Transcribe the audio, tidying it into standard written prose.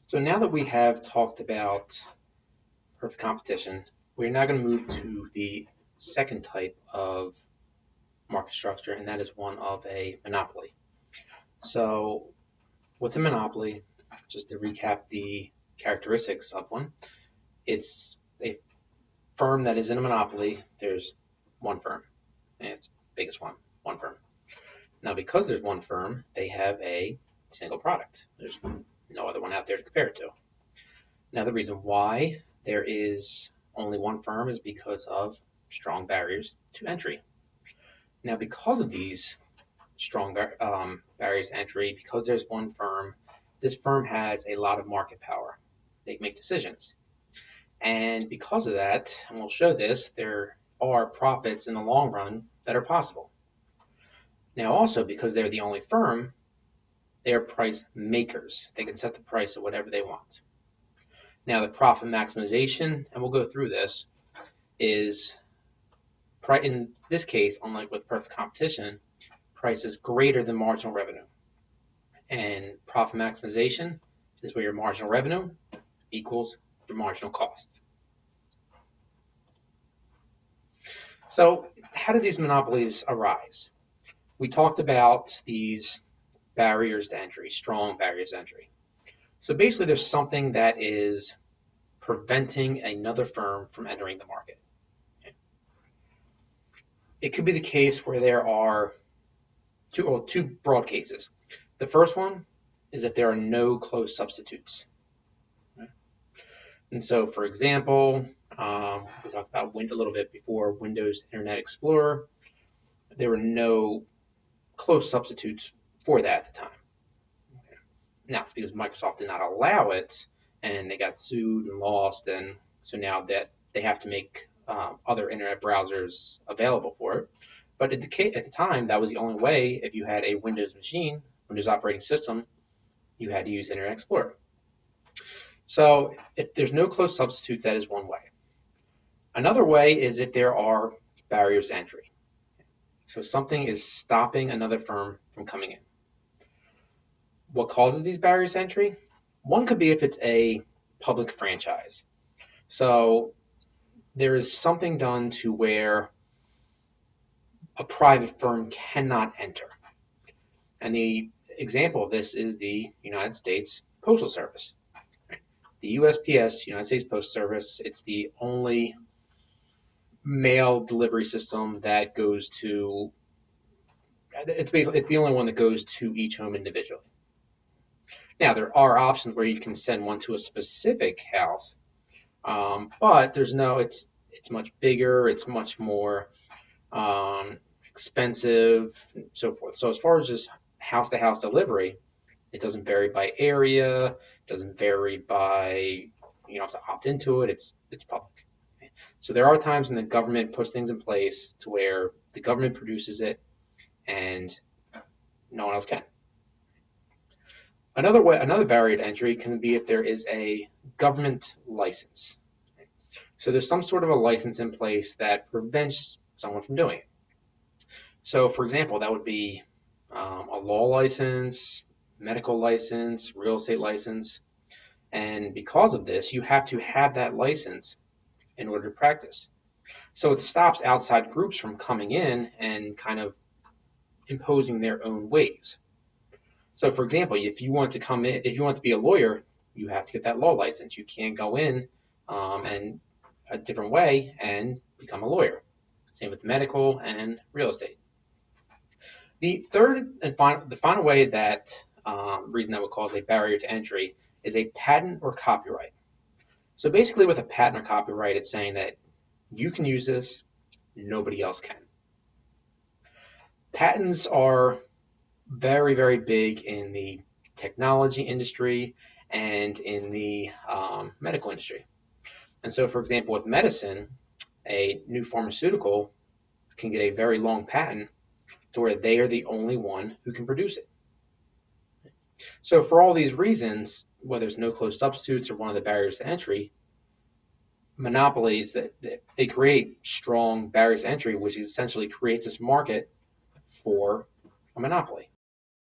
So now that we have talked about perfect competition, we're now going to move to the second type of market structure, and that is one of a monopoly. So with a monopoly, just to recap the characteristics of one, it's a firm that is in a monopoly. There's one firm, and it's the biggest one firm. Now, because there's one firm, they have a single product. There's no other one out there to compare it to. Now, the reason why there is only one firm is because of strong barriers to entry. Now, because of these strong barriers to entry, because there's one firm, this firm has a lot of market power. They can make decisions. And because of that, and we'll show this, there are profits in the long run that are possible. Now, also, because they're the only firm, they are price makers. They can set the price at whatever they want. Now, the profit maximization, and we'll go through this, is in this case, unlike with perfect competition, price is greater than marginal revenue. And profit maximization is where your marginal revenue equals your marginal cost. So how do these monopolies arise? We talked about these barriers to entry, strong barriers to entry. So basically there's something that is preventing another firm from entering the market. It could be the case where there are two broad cases. The first one is if there are no close substitutes. And so, for example, we talked about a little bit before Windows Internet Explorer. There were no close substitutes for that at the time. Now, it's because Microsoft did not allow it, and they got sued and lost, and so now that they have to make other internet browsers available for it. But at the time, that was the only way. If you had a Windows machine, Windows operating system, you had to use Internet Explorer. So if there's no close substitutes, that is one way. Another way is if there are barriers to entry. So something is stopping another firm from coming in. What causes these barriers to entry? One could be if it's a public franchise. So there is something done to where a private firm cannot enter. And the example of this is the United States Postal Service. The USPS, United States Postal Service, it's the only mail delivery system that goes to, it's the only one that goes to each home individually. Now, there are options where you can send one to a specific house, but there's no, it's much bigger, it's much more expensive, and so forth. So as far as just house-to-house delivery, it doesn't vary by area, it doesn't vary by, you have to opt into it, it's public. So there are times when the government puts things in place to where the government produces it and no one else can. Another barrier to entry can be if there is a government license. So there's some sort of a license in place that prevents someone from doing it. So for example, that would be a law license, medical license, real estate license. And because of this, you have to have that license in order to practice. So it stops outside groups from coming in and kind of imposing their own ways. So for example, if you want to be a lawyer, you have to get that law license. You can't go in and a different way and become a lawyer. Same with medical and real estate. The third and final way that reason that would cause a barrier to entry is a patent or copyright. So basically with a patent or copyright, it's saying that you can use this, nobody else can. Patents are very, very big in the technology industry and in the medical industry. And so, for example, with medicine, a new pharmaceutical can get a very long patent to where they are the only one who can produce it. So for all these reasons, whether it's no close substitutes or one of the barriers to entry, monopolies, that they create strong barriers to entry, which essentially creates this market for a monopoly.